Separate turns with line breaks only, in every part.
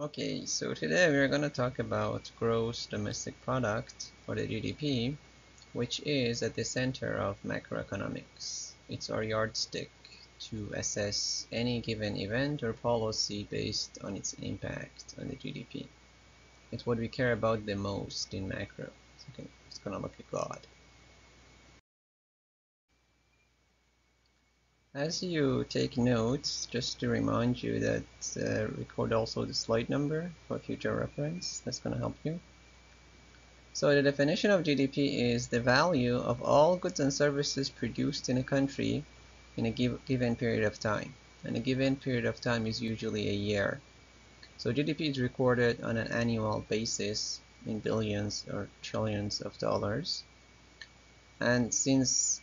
Okay, so today we're going to talk about gross domestic product, or the GDP, which is at the center of macroeconomics. It's our yardstick to assess any given event or policy based on its impact on the GDP. It's what we care about the most in macro. It's going to look at God. As you take notes, just to remind you that record also the slide number for future reference. That's going to help you. So the definition of GDP is the value of all goods and services produced in a country in a given period of time. And a given period of time is usually a year. So GDP is recorded on an annual basis in billions or trillions of dollars. And since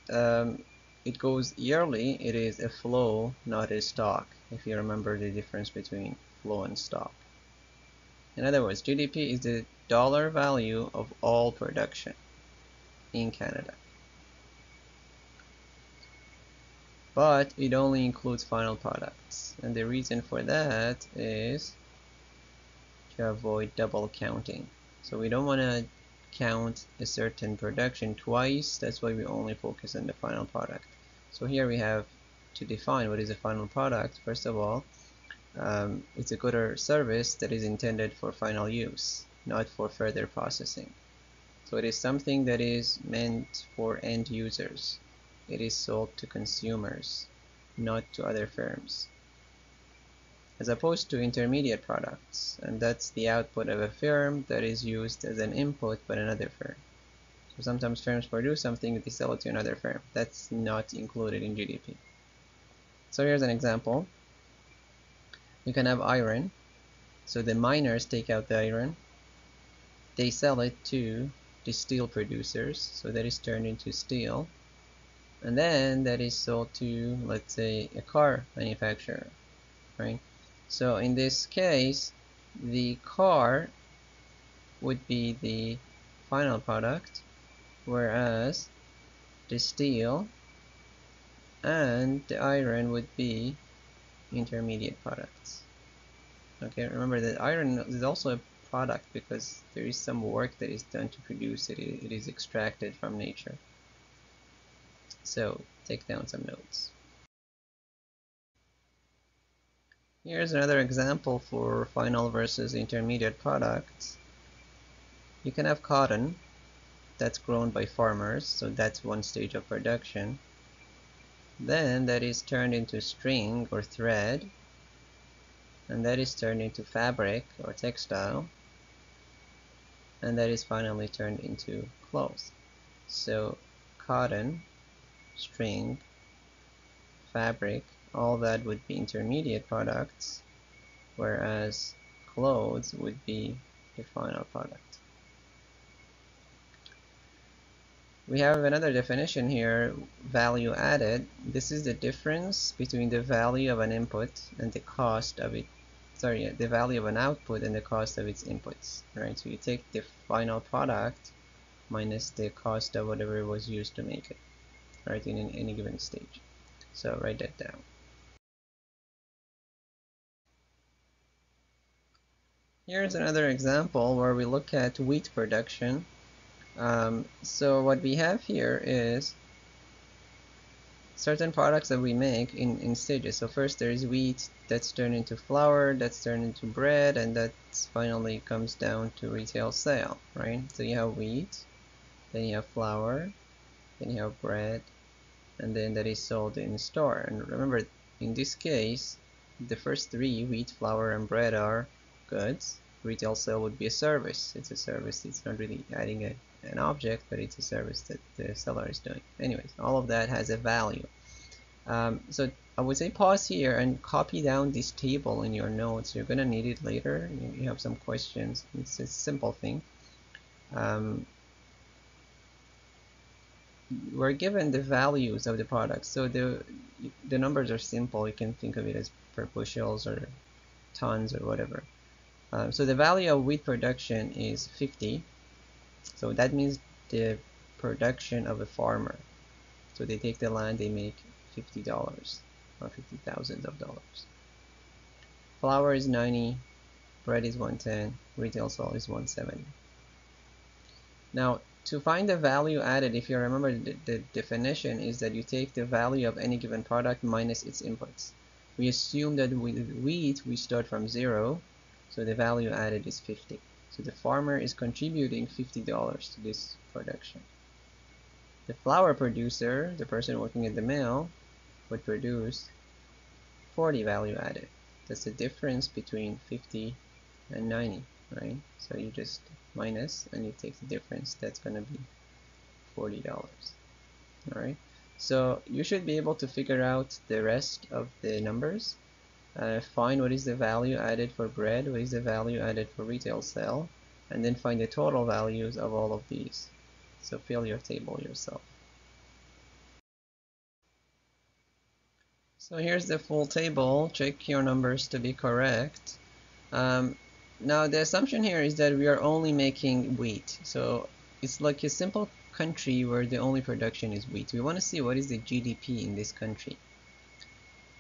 it goes yearly, it is a flow, not a stock, if you remember the difference between flow and stock. In other words, GDP is the dollar value of all production in Canada. But it only includes final products. And the reason for that is to avoid double counting. So we don't want to count a certain production twice. That's why we only focus on the final product. So here we have to define what is a final product. First of all, it's a good or service that is intended for final use, not for further processing. So it is something that is meant for end users. It is sold to consumers, not to other firms, as opposed to intermediate products, and that's the output of a firm that is used as an input by another firm. So sometimes firms produce something, they sell it to another firm. That's not included in GDP. So here's an example. You can have iron. So the miners take out the iron, they sell it to the steel producers, so that is turned into steel, and then that is sold to, let's say, a car manufacturer, right? So in this case, the car would be the final product, whereas the steel and the iron would be intermediate products. Okay, remember that iron is also a product because there is some work that is done to produce it. It is extracted from nature. So take down some notes. Here's another example for final versus intermediate products. You can have cotton that's grown by farmers, so that's one stage of production. Then that is turned into string or thread, and that is turned into fabric or textile, and that is finally turned into clothes. So cotton, string, fabric, all that would be intermediate products, whereas clothes would be the final product. We have another definition here, value added. This is the difference between the value of an input and the cost of it. The value of an output and the cost of its inputs, right? So you take the final product minus the cost of whatever was used to make it, right, in any given stage. So write that down. Here's another example where we look at wheat production. So what we have here is certain products that we make in stages. So first there is wheat that's turned into flour, that's turned into bread, and that finally comes down to retail sale, right? So you have wheat, then you have flour, then you have bread, and then that is sold in store. And remember, in this case, the first three, wheat, flour, and bread, are goods. Retail sale would be a service. It's a service. It's not really adding an object, but it's a service that the seller is doing. Anyways, all of that has a value. So I would say pause here and copy down this table in your notes. You're going to need it later. You have some questions. It's a simple thing. We're given the values of the products. So the numbers are simple. You can think of it as per bushels or tons or whatever. So the value of wheat production is 50. So that means the production of a farmer. So they take the land, they make $50 or $50,000. Flour is 90%, bread is 110, retail salt is 170. Now, to find the value added, if you remember, the definition is that you take the value of any given product minus its inputs. We assume that with wheat we start from 0, so the value added is 50. So the farmer is contributing $50 to this production. The flour producer, the person working at the mill, would produce 40 value added. That's the difference between 50 and 90, right? So you just minus and you take the difference. That's going to be $40. All right. So you should be able to figure out the rest of the numbers. Find what is the value added for bread, what is the value added for retail sale, and then find the total values of all of these. So fill your table yourself. So here's the full table. Check your numbers to be correct. Now the assumption here is that we are only making wheat. So it's like a simple country where the only production is wheat. We want to see what is the GDP in this country.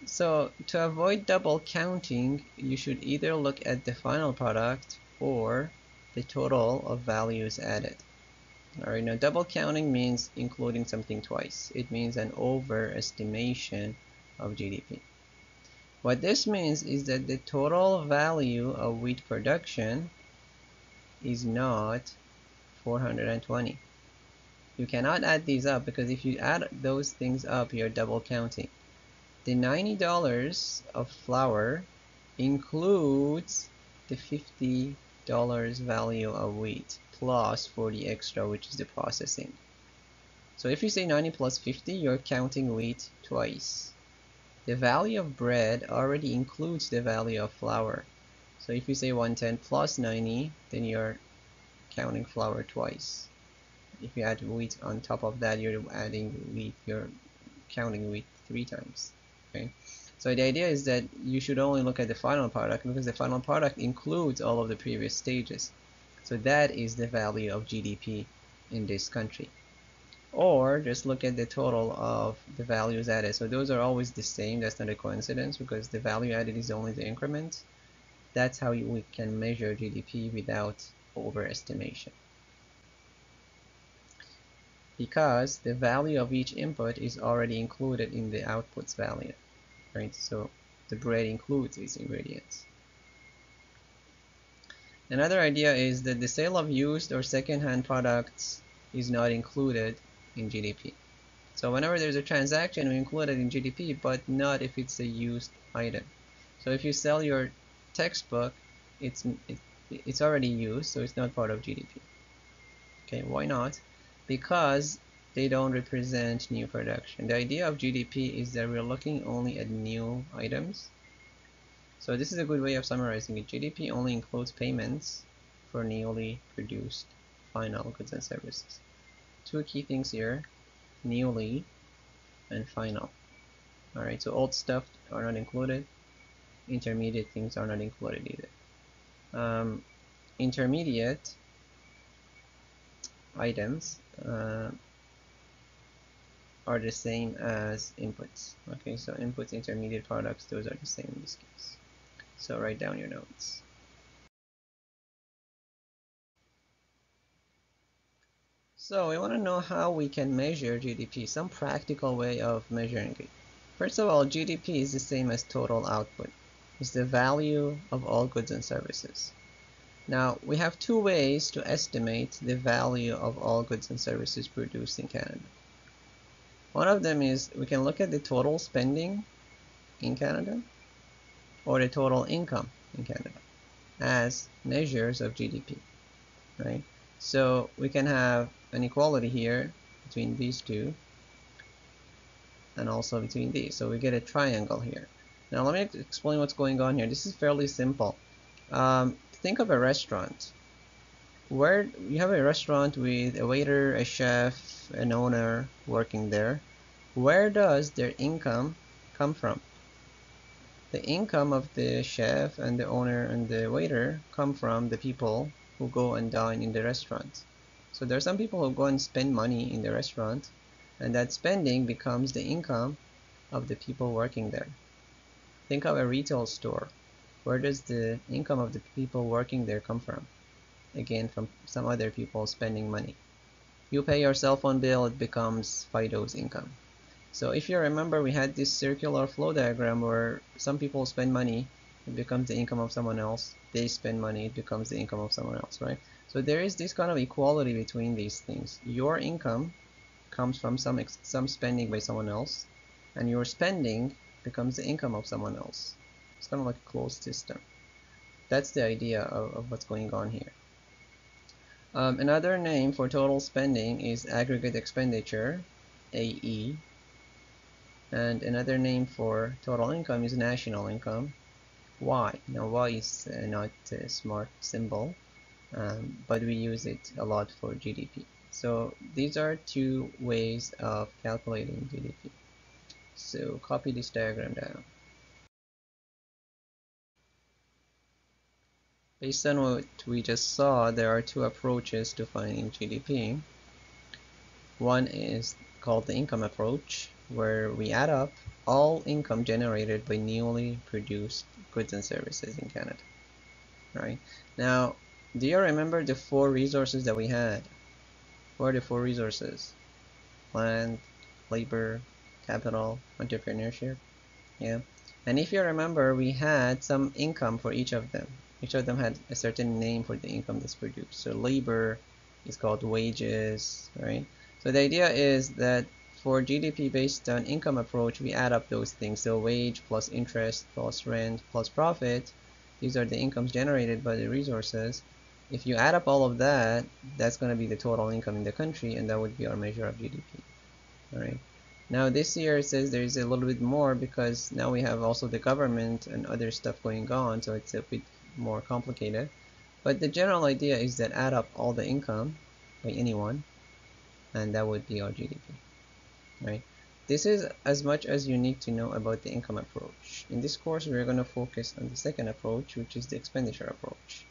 So to avoid double counting, you should either look at the final product or the total of values added. Alright, now double counting means including something twice. It means an overestimation of GDP. What this means is that the total value of wheat production is not 420. You cannot add these up because if you add those things up, you're double counting. The $90 of flour includes the $50 value of wheat plus 40 extra, which is the processing. So if you say 90 plus 50, you're counting wheat twice. The value of bread already includes the value of flour. So if you say 110 plus 90, then you're counting flour twice. If you add wheat on top of that, you're adding wheat, you're counting wheat 3 times. Okay? So the idea is that you should only look at the final product because the final product includes all of the previous stages. So that is the value of GDP in this country. Or just look at the total of the values added. So those are always the same. That's not a coincidence because the value added is only the increment. That's how we can measure GDP without overestimation. Because the value of each input is already included in the output's value. Right? So the bread includes these ingredients. Another idea is that the sale of used or second-hand products is not included in GDP. So whenever there's a transaction, we include it in GDP, but not if it's a used item. So if you sell your textbook, it's already used, so it's not part of GDP. Okay, why not? Because they don't represent new production. The idea of GDP is that we're looking only at new items. So this is a good way of summarizing it. GDP only includes payments for newly produced final goods and services. 2 key things here, newly and final. Alright, so old stuff are not included. Intermediate things are not included either. Intermediate items are the same as inputs. Okay, so inputs, intermediate products, those are the same in this case. So write down your notes. So we want to know how we can measure GDP, some practical way of measuring it. First of all, GDP is the same as total output. It's the value of all goods and services. Now, we have 2 ways to estimate the value of all goods and services produced in Canada. One of them is we can look at the total spending in Canada or the total income in Canada as measures of GDP, right? So we can have an equality here between these 2 and also between these. So we get a triangle here. Now let me explain what's going on here. This is fairly simple. Think of a restaurant. Where you have a restaurant with a waiter, a chef, an owner working there. Where does their income come from? The income of the chef and the owner and the waiter come from the people who go and dine in the restaurant. So there are some people who go and spend money in the restaurant, and that spending becomes the income of the people working there. Think of a retail store. Where does the income of the people working there come from? Again, from some other people spending money. You pay your cell phone bill, it becomes Fido's income. So if you remember, we had this circular flow diagram where some people spend money, it becomes the income of someone else. They spend money, it becomes the income of someone else, right? So there is this kind of equality between these things. Your income comes from some spending by someone else, and your spending becomes the income of someone else. It's kind of like a closed system. That's the idea of what's going on here. Another name for total spending is aggregate expenditure, AE, and another name for total income is national income, Y. Now Y is not a smart symbol, but we use it a lot for GDP. So these are two ways of calculating GDP. So copy this diagram down. Based on what we just saw, there are two approaches to finding GDP. One is called the income approach, where we add up all income generated by newly produced goods and services in Canada. Right? Now, do you remember the four resources that we had? What are the four resources? Land, labor, capital, entrepreneurship. Yeah. And if you remember, we had some income for each of them. Each of them had a certain name for the income that's produced. So labor is called wages, right? So the idea is that for GDP based on income approach, we add up those things. So wage plus interest plus rent plus profit. These are the incomes generated by the resources. If you add up all of that, that's going to be the total income in the country, and that would be our measure of GDP. All right. Now this year it says there's a little bit more because now we have also the government and other stuff going on, so it's a bit more complicated. But the general idea is that add up all the income by anyone, and that would be our GDP, right? This is as much as you need to know about the income approach. In this course, we're going to focus on the second approach, which is the expenditure approach.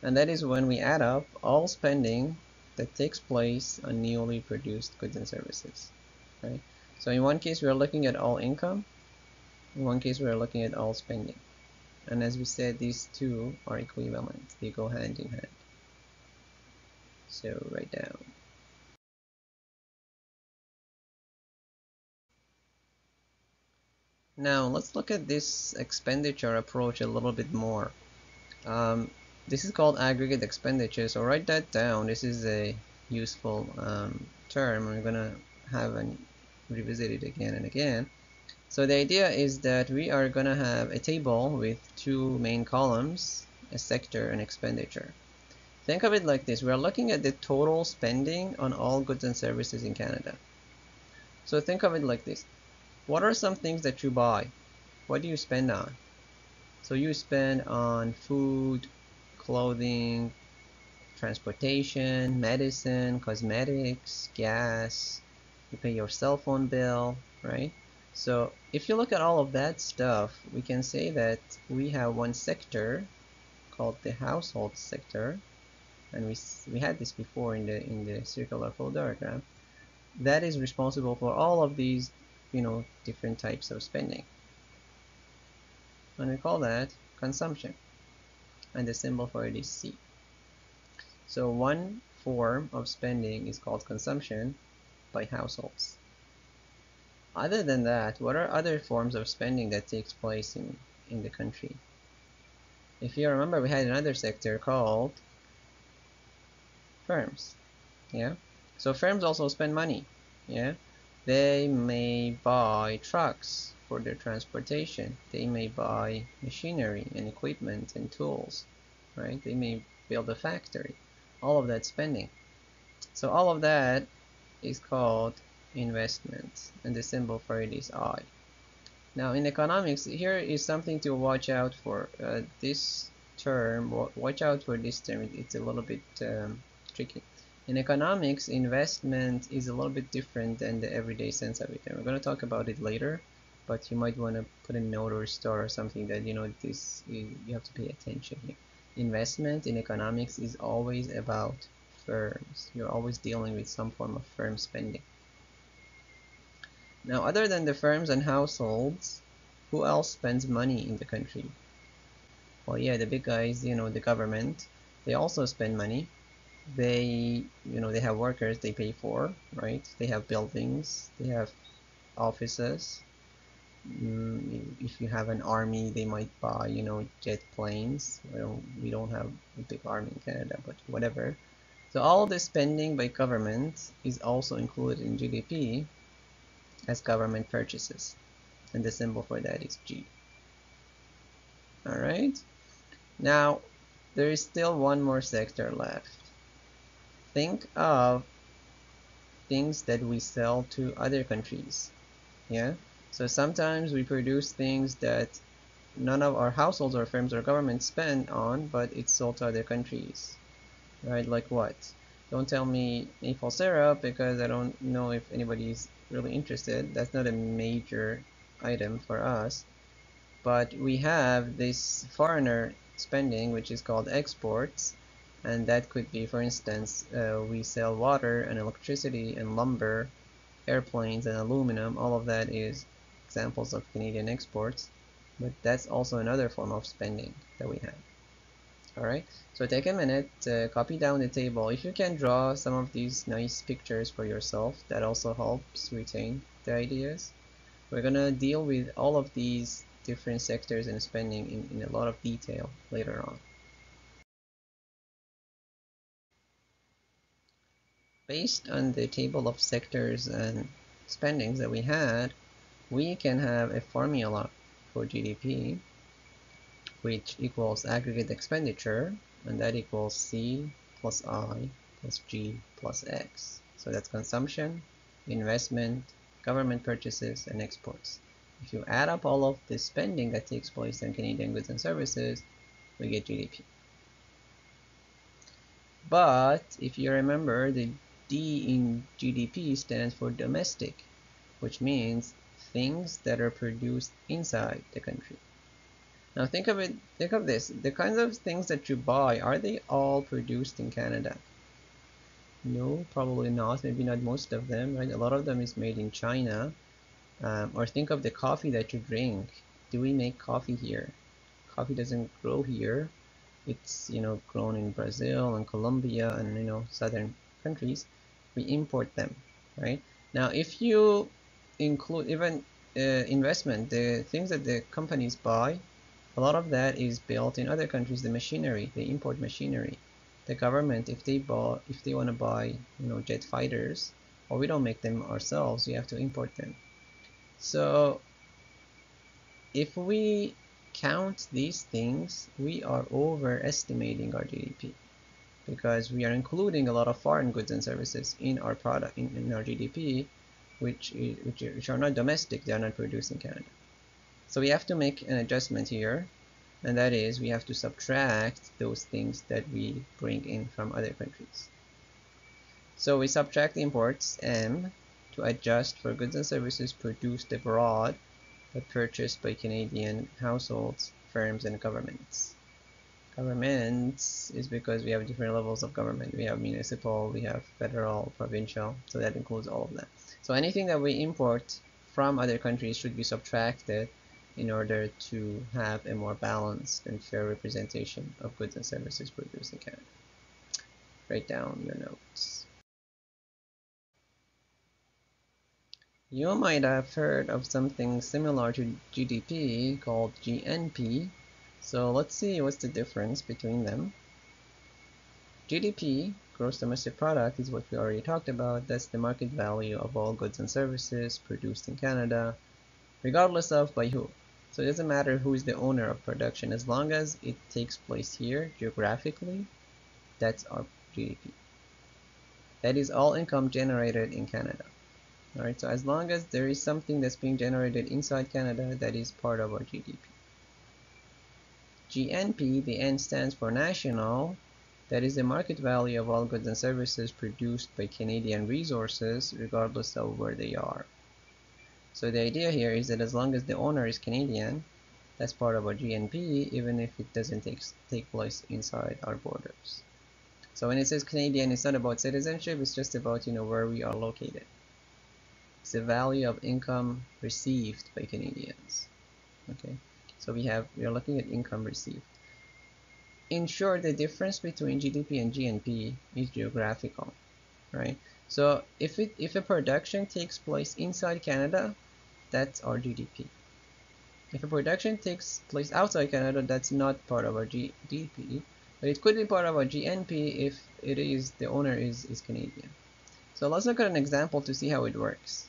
And that is when we add up all spending that takes place on newly produced goods and services, right? So in one case, we are looking at all income. In one case, we are looking at all spending. And as we said, these two are equivalent. They go hand in hand. So write down. Now let's look at this expenditure approach a little bit more. This is called aggregate expenditure, so write that down. This is a useful term. We're gonna have and revisit it again and again. So the idea is that we are gonna have a table with two main columns, a sector and expenditure. Think of it like this. We're looking at the total spending on all goods and services in Canada. So think of it like this. What are some things that you buy? What do you spend on? So you spend on food, clothing, transportation, medicine, cosmetics, gas, you pay your cell phone bill, right? So if you look at all of that stuff, we can say that we have one sector called the household sector, and we had this before in the circular flow diagram, that is responsible for all of these, different types of spending. And we call that consumption, and the symbol for it is C. So one form of spending is called consumption by households. Other than that, what are other forms of spending that takes place in the country? If you remember, we had another sector called firms. Yeah. So firms also spend money. Yeah. They may buy trucks for their transportation. They may buy machinery and equipment and tools, right? They may build a factory. All of that spending. So all of that is called investment, and the symbol for it is I. Now in economics, here is something to watch out for. This term, watch out for this term. It's a little bit tricky. In economics, investment is a little bit different than the everyday sense of it, and we're going to talk about it later. But you might want to put a note or a star or something that this you have to pay attention here. Investment in economics is always about firms. You're always dealing with some form of firm spending. Now, other than the firms and households, Who else spends money in the country? Well, yeah, the big guys, the government, they also spend money. They have workers they pay for, right? They have buildings, they have offices. If you have an army, they might buy, jet planes. Well, we don't have a big army in Canada, but whatever. So all the spending by government is also included in GDP as government purchases, and the symbol for that is G. All right. Now, there is still one more sector left. Think of things that we sell to other countries. Yeah. So sometimes we produce things that none of our households or firms or governments spend on, but it's sold to other countries. Right? Like what? Don't tell me maple syrup because I don't know if anybody's really interested. That's not a major item for us. But we have this foreigner spending, which is called exports, and that could be, for instance, we sell water and electricity and lumber, airplanes and aluminum. All of that is examples of Canadian exports, but that's also another form of spending that we have. All right, so take a minute, copy down the table. If you can draw some of these nice pictures for yourself, that also helps retain the ideas. We're gonna deal with all of these different sectors and spending in a lot of detail later on. Based on the table of sectors and spendings that we had, we can have a formula for GDP, which equals aggregate expenditure, and that equals C plus I plus G plus X. So that's consumption, investment, government purchases, and exports. If you add up all of the spending that takes place on Canadian goods and services, we get GDP. But if you remember, the D in GDP stands for domestic, which means things that are produced inside the country. Now think of this. The kinds of things that you buy, are they all produced in Canada? No, probably not. Maybe not most of them, right? A lot of them is made in China. Or think of the coffee that you drink. Do we make coffee here? Coffee doesn't grow here. It's, grown in Brazil and Colombia and, southern countries. We import them, right? Now, if you include even investment, the things that the companies buy, a lot of that is built in other countries. The machinery, they import machinery. The government, if they want to buy, jet fighters, well, we don't make them ourselves. We have to import them. So if we count these things, we are overestimating our GDP because we are including a lot of foreign goods and services in our product in our GDP, which are not domestic. They are not produced in Canada. So we have to make an adjustment here, and that is we have to subtract those things that we bring in from other countries. So we subtract imports M to adjust for goods and services produced abroad but purchased by Canadian households, firms, and governments. Governments is because we have different levels of government. We have municipal, we have federal, provincial, so that includes all of that. So anything that we import from other countries should be subtracted in order to have a more balanced and fair representation of goods and services produced in Canada. Write down your notes. You might have heard of something similar to GDP called GNP. So let's see what's the difference between them. GDP, gross domestic product, is what we already talked about. That's the market value of all goods and services produced in Canada, regardless of by who. So it doesn't matter who is the owner of production, as long as it takes place here geographically, that's our GDP. That is all income generated in Canada. Alright, so as long as there is something that's being generated inside Canada, that is part of our GDP. GNP, the N stands for national. That is the market value of all goods and services produced by Canadian resources, regardless of where they are. So the idea here is that as long as the owner is Canadian, that's part of our GNP, even if it doesn't take place inside our borders. So when it says Canadian, it's not about citizenship, it's just about, where we are located. It's the value of income received by Canadians. Okay, so we are looking at income received. In short, the difference between GDP and GNP is geographical, right? So if a production takes place inside Canada, that's our GDP. If a production takes place outside Canada, that's not part of our GDP, but it could be part of our GNP if the owner is Canadian. So let's look at an example to see how it works.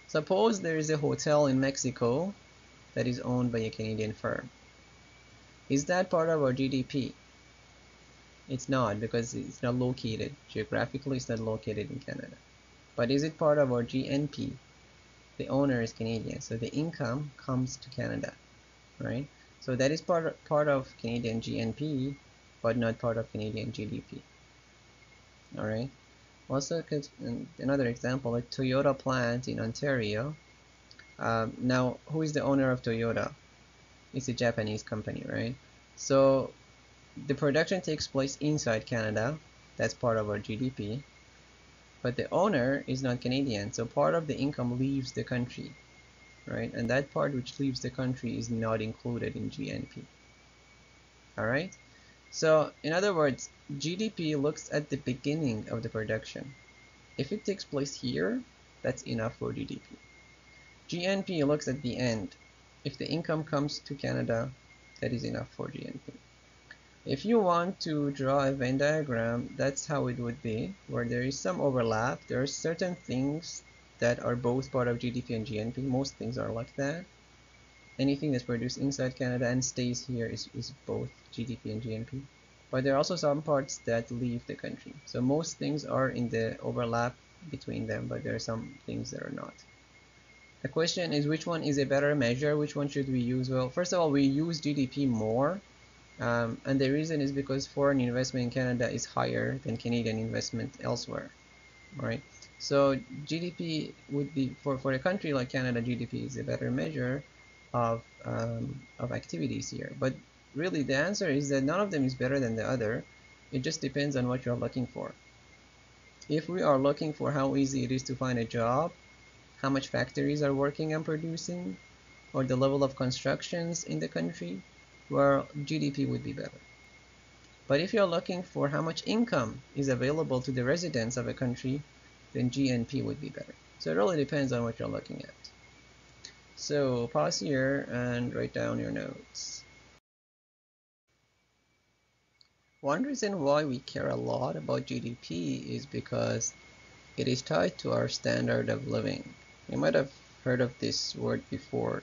Suppose there is a hotel in Mexico that is owned by a Canadian firm. Is that part of our GDP? It's not, because it's not located. Geographically, it's not located in Canada. But is it part of our GNP? The owner is Canadian, so the income comes to Canada, right? So that is part of Canadian GNP, but not part of Canadian GDP. All right. Also, another example, a Toyota plant in Ontario. Now, who is the owner of Toyota? It's a Japanese company, right? So the production takes place inside Canada. That's part of our GDP. But the owner is not Canadian, so part of the income leaves the country, right? And that part which leaves the country is not included in GNP. All right? So in other words, GDP looks at the beginning of the production. If it takes place here, that's enough for GDP. GNP looks at the end. If the income comes to Canada, that is enough for GNP. If you want to draw a Venn diagram, that's how it would be, where there is some overlap. There are certain things that are both part of GDP and GNP. Most things are like that. Anything that's produced inside Canada and stays here is both GDP and GNP. But there are also some parts that leave the country. So most things are in the overlap between them, but there are some things that are not. The question is, which one is a better measure? Which one should we use? Well, first of all, we use GDP more. And the reason is because foreign investment in Canada is higher than Canadian investment elsewhere, right? So GDP would be, for a country like Canada, GDP is a better measure of activities here. But really the answer is that none of them is better than the other. It just depends on what you're looking for. If we are looking for how easy it is to find a job, how much factories are working and producing, or the level of constructions in the country, well, GDP would be better. But if you're looking for how much income is available to the residents of a country, then GNP would be better. So it really depends on what you're looking at. So pause here and write down your notes. One reason why we care a lot about GDP is because it is tied to our standard of living. You might have heard of this word before.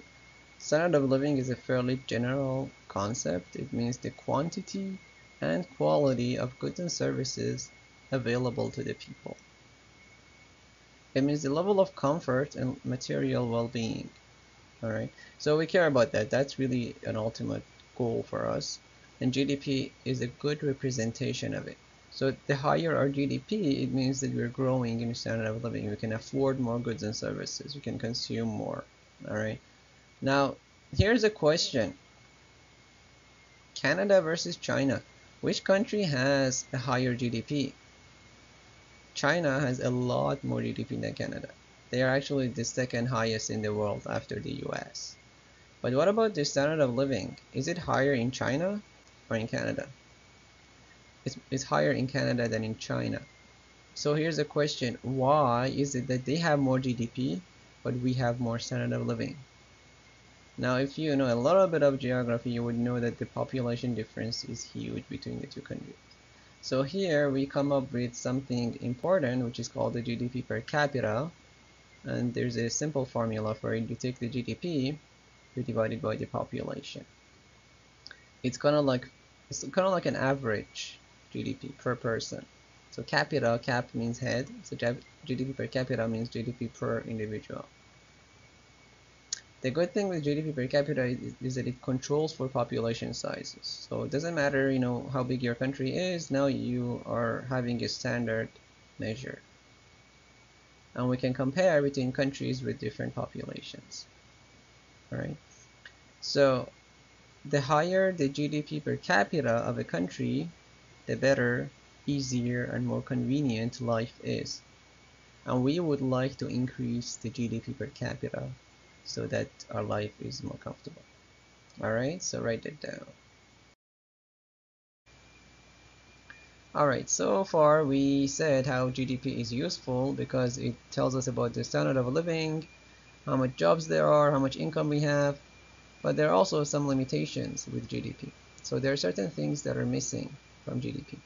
Standard of living is a fairly general concept. It means the quantity and quality of goods and services available to the people. It means the level of comfort and material well-being. All right, so we care about that. That's really an ultimate goal for us, and GDP is a good representation of it. So the higher our GDP, it means that we're growing in standard of living. We can afford more goods and services. We can consume more. All right. Now, here's a question. Canada versus China. Which country has a higher GDP? China has a lot more GDP than Canada. They are actually the second highest in the world after the US. But what about the standard of living? Is it higher in China or in Canada? It's higher in Canada than in China. So here's a question. Why is it that they have more GDP, but we have more standard of living? Now, if you know a little bit of geography, you would know that the population difference is huge between the two countries. So here we come up with something important, which is called the GDP per capita. And there's a simple formula for it. You take the GDP, you divide it by the population. It's kind of like an average GDP per person. So capita, cap means head. So GDP per capita means GDP per individual. The good thing with GDP per capita is that it controls for population sizes. So it doesn't matter, how big your country is. Now you are having a standard measure. And we can compare between countries with different populations. All right. So the higher the GDP per capita of a country, the better, easier, and more convenient life is. And we would like to increase the GDP per capita so that our life is more comfortable. Alright, so write it down. Alright, so far we said how GDP is useful because it tells us about the standard of living, how much jobs there are, how much income we have, but there are also some limitations with GDP. So there are certain things that are missing from GDP.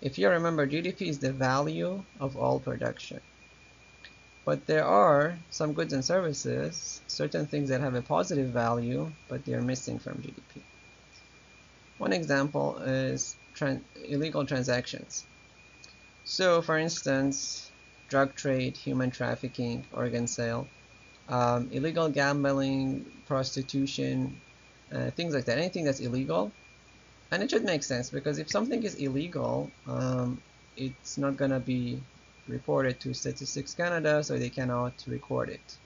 If you remember, GDP is the value of all production. But there are some goods and services, certain things that have a positive value, but they're missing from GDP. One example is illegal transactions. So, for instance, drug trade, human trafficking, organ sale, illegal gambling, prostitution, things like that. Anything that's illegal. And it should make sense because if something is illegal, it's not going to be reported to Statistics Canada, so they cannot record it.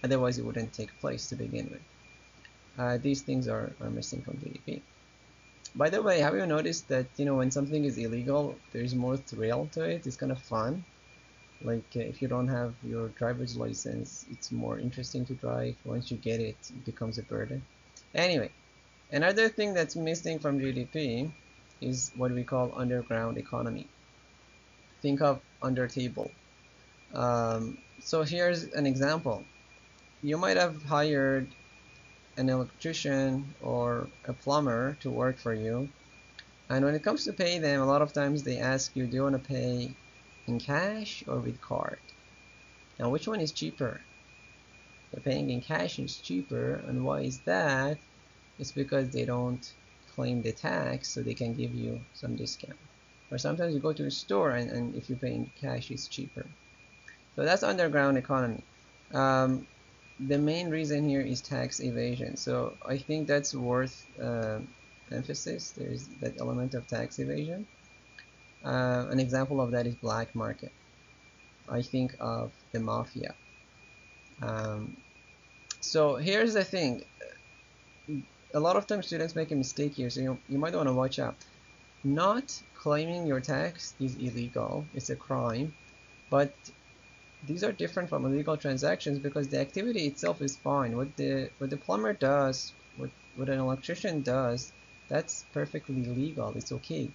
Otherwise, it wouldn't take place to begin with. These things are missing from GDP. By the way, have you noticed that when something is illegal, there's more thrill to it? It's kind of fun. Like if you don't have your driver's license, it's more interesting to drive. Once you get it, it becomes a burden. Anyway, another thing that's missing from GDP is what we call underground economy. Think of under table. So here's an example. You might have hired an electrician or a plumber to work for you, and when it comes to pay them, a lot of times they ask you, do you want to pay in cash or with card? Now, which one is cheaper? The paying in cash is cheaper, and why is that? It's because they don't claim the tax, so they can give you some discount. Or sometimes you go to a store and if you pay in cash, it's cheaper. So that's underground economy. The main reason here is tax evasion. So I think that's worth emphasis. There's that element of tax evasion. An example of that is black market. I think of the mafia. So here's the thing. A lot of times students make a mistake here, so you might want to watch out. Not claiming your tax is illegal. It's a crime. But these are different from illegal transactions because the activity itself is fine. What the plumber does, what an electrician does, that's perfectly legal. It's okay.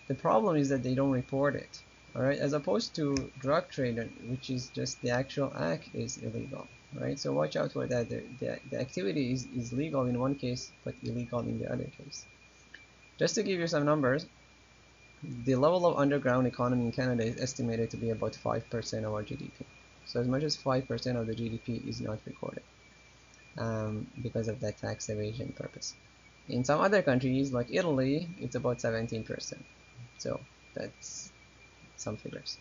The problem is that they don't report it. Alright, as opposed to drug trade, which is just the actual act is illegal. Right, so watch out for that. The activity is legal in one case, but illegal in the other case. Just to give you some numbers, the level of underground economy in Canada is estimated to be about 5% of our GDP. So as much as 5% of the GDP is not recorded because of that tax evasion purpose. In some other countries, like Italy, it's about 17%. So that's some figures.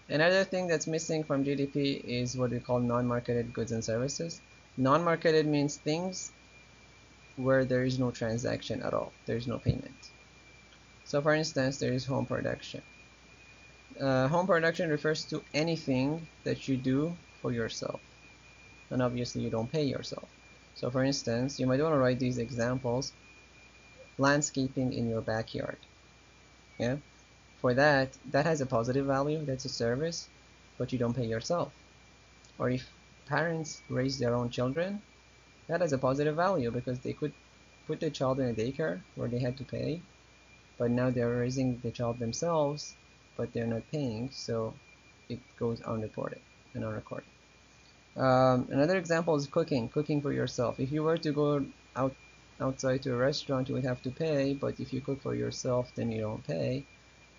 Another thing that's missing from GDP is what we call non-marketed goods and services. Non-marketed means things where there is no transaction at all. There is no payment. So for instance, there is home production. Home production refers to anything that you do for yourself. And obviously you don't pay yourself. So for instance, you might want to write these examples. Landscaping in your backyard. Yeah? For that has a positive value, that's a service, but you don't pay yourself. Or if parents raise their own children, that has a positive value because they could put the child in a daycare where they had to pay, but now they're raising the child themselves, but they're not paying, so it goes unreported and unrecorded. Another example is cooking for yourself. If you were to go outside to a restaurant, you would have to pay, but if you cook for yourself, then you don't pay.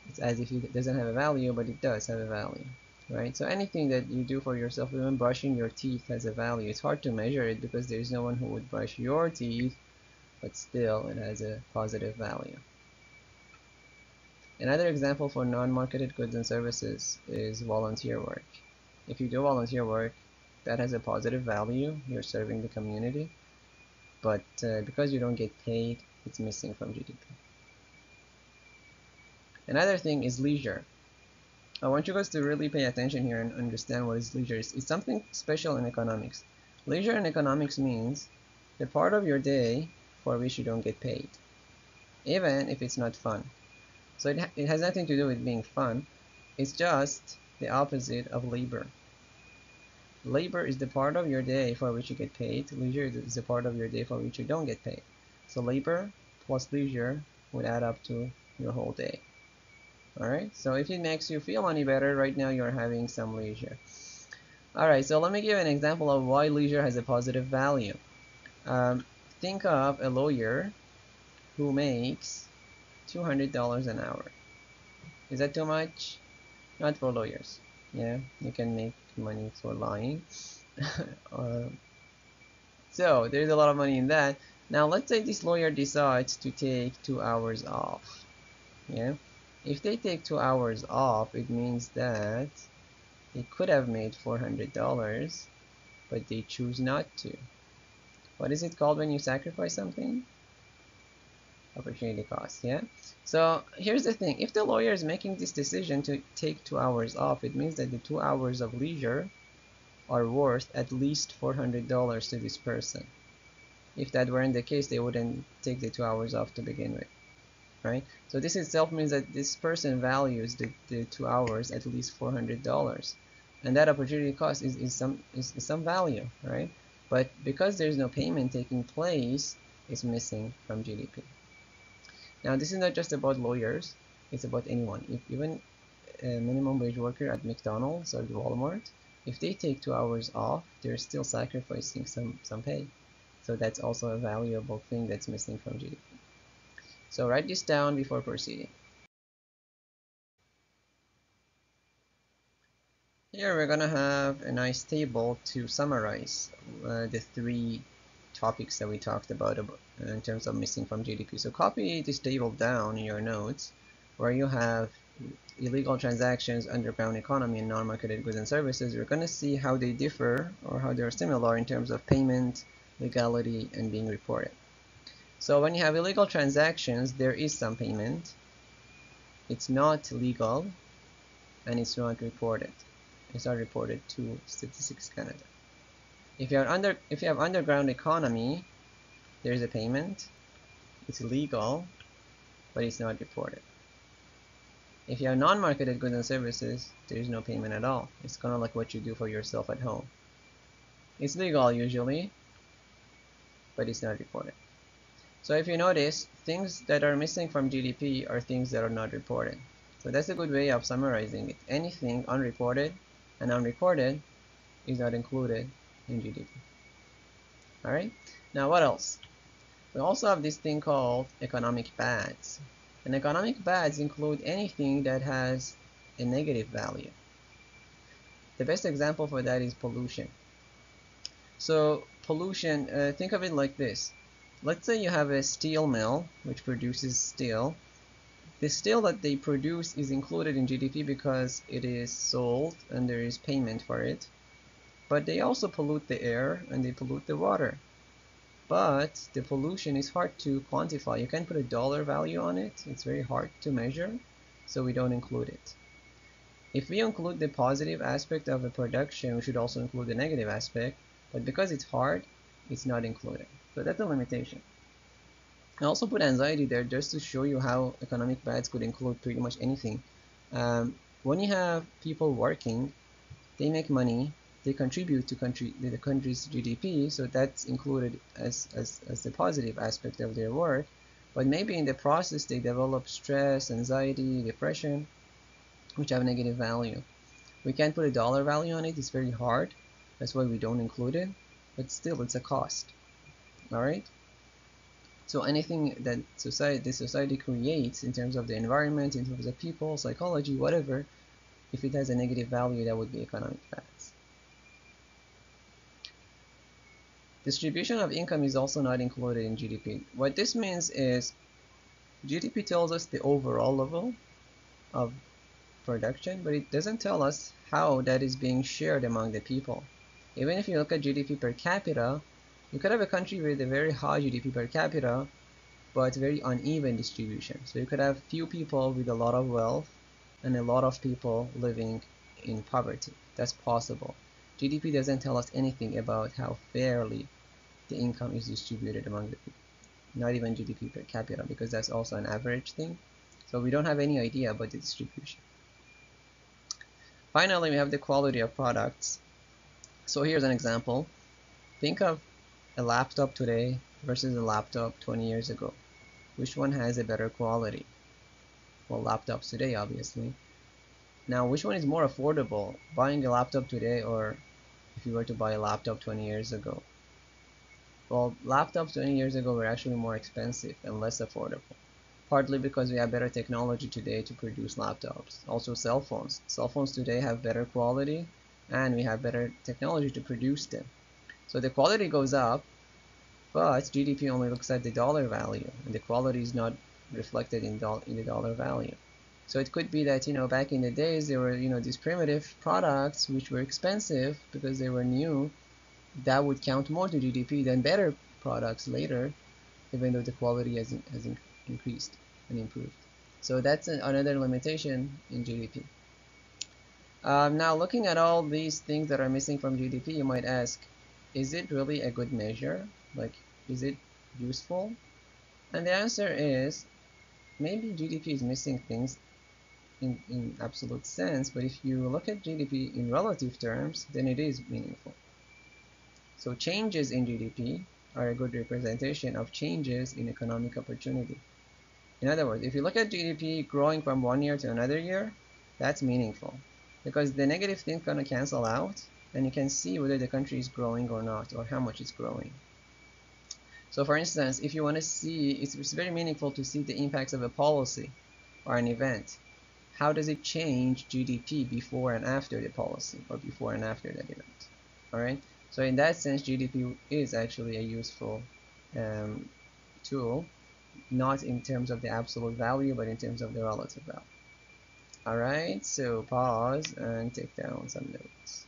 It's as if it doesn't have a value, but it does have a value, right? So anything that you do for yourself, even brushing your teeth has a value. It's hard to measure it because there's no one who would brush your teeth, but still it has a positive value. Another example for non-marketed goods and services is volunteer work. If you do volunteer work, that has a positive value. You're serving the community, but because you don't get paid, it's missing from GDP. Another thing is leisure. I want you guys to really pay attention here and understand what is leisure. It's something special in economics. Leisure in economics means the part of your day for which you don't get paid, even if it's not fun. So it has nothing to do with being fun. It's just the opposite of labor. Labor is the part of your day for which you get paid. Leisure is the part of your day for which you don't get paid. So labor plus leisure would add up to your whole day. Alright, so if it makes you feel any better, right now you're having some leisure. Alright, so let me give an example of why leisure has a positive value. Think of a lawyer who makes $200 an hour. Is that too much? Not for lawyers. Yeah, you can make money for lying. uh, so there's a lot of money in that. Now let's say this lawyer decides to take 2 hours off. Yeah, if they take 2 hours off, it means that they could have made $400, but they choose not to. What is it called when you sacrifice something? Opportunity cost, yeah? So here's the thing. If the lawyer is making this decision to take 2 hours off, it means that the 2 hours of leisure are worth at least $400 to this person. If that weren't the case, they wouldn't take the 2 hours off to begin with, right? So this itself means that this person values the 2 hours at least $400. And that opportunity cost is some value, right? But because there's no payment taking place, it's missing from GDP. Now, this is not just about lawyers, it's about anyone. If even a minimum wage worker at McDonald's or Walmart, if they take 2 hours off, they're still sacrificing some pay. So that's also a valuable thing that's missing from GDP. So write this down before proceeding. Here we're gonna have a nice table to summarize the three topics that we talked about in terms of missing from GDP. So copy this table down in your notes where you have illegal transactions, underground economy, and non-marketed goods and services. We're going to see how they differ or how they're similar in terms of payment, legality, and being reported. So when you have illegal transactions, there is some payment. It's not legal, and it's not reported. It's not reported to Statistics Canada. If you have underground economy, there's a payment. It's legal, but it's not reported. If you have non-marketed goods and services, there is no payment at all. It's kind of like what you do for yourself at home. It's legal usually, but it's not reported. So if you notice, things that are missing from GDP are things that are not reported. So that's a good way of summarizing it. Anything unreported and unrecorded is not included in GDP. Alright, now what else? We also have this thing called economic bads. And economic bads include anything that has a negative value. The best example for that is pollution. So pollution, think of it like this. Let's say you have a steel mill which produces steel. The steel that they produce is included in GDP because it is sold and there is payment for it. But they also pollute the air and they pollute the water. But the pollution is hard to quantify. You can't put a dollar value on it. It's very hard to measure, so we don't include it. If we include the positive aspect of a production, we should also include the negative aspect, but because it's hard, it's not included. So that's a limitation. I also put anxiety there just to show you how economic bads could include pretty much anything. When you have people working, they make money, they contribute to the country's GDP, so that's included as the positive aspect of their work. But maybe in the process they develop stress, anxiety, depression, which have a negative value. We can't put a dollar value on it, it's very hard. That's why we don't include it, but still it's a cost. Alright? So anything that the society creates in terms of the environment, in terms of people, psychology, whatever, if it has a negative value, that would be economic bads. Distribution of income is also not included in GDP. What this means is GDP tells us the overall level of production, but it doesn't tell us how that is being shared among the people. Even if you look at GDP per capita, you could have a country with a very high GDP per capita, but very uneven distribution. So you could have few people with a lot of wealth and a lot of people living in poverty. That's possible. GDP doesn't tell us anything about how fairly the income is distributed among the people. Not even GDP per capita, because that's also an average thing. So we don't have any idea about the distribution. Finally, we have the quality of products. So here's an example. Think of a laptop today versus a laptop 20 years ago. Which one has a better quality? Well, laptops today, obviously. Now, which one is more affordable? Buying a laptop today, or if you were to buy a laptop 20 years ago? Well, laptops 20 years ago were actually more expensive and less affordable. Partly because we have better technology today to produce laptops. Also cell phones. Cell phones today have better quality and we have better technology to produce them. So the quality goes up, but GDP only looks at the dollar value and the quality is not reflected in the dollar value. So it could be that, back in the days there were, these primitive products which were expensive because they were new, that would count more to GDP than better products later, even though the quality has increased and improved. So that's another limitation in GDP. Now, looking at all these things that are missing from GDP, you might ask, is it really a good measure? Like, is it useful? And the answer is, maybe GDP is missing things in absolute sense, but if you look at GDP in relative terms, then it is meaningful. So changes in GDP are a good representation of changes in economic opportunity. In other words, if you look at GDP growing from one year to another year, that's meaningful because the negative things gonna cancel out and you can see whether the country is growing or not or how much it's growing. So for instance, if you want to see, it's very meaningful to see the impacts of a policy or an event. How does it change GDP before and after the policy or before and after that event? All right. So in that sense, GDP is actually a useful tool, not in terms of the absolute value, but in terms of the relative value. All right. So pause and take down some notes.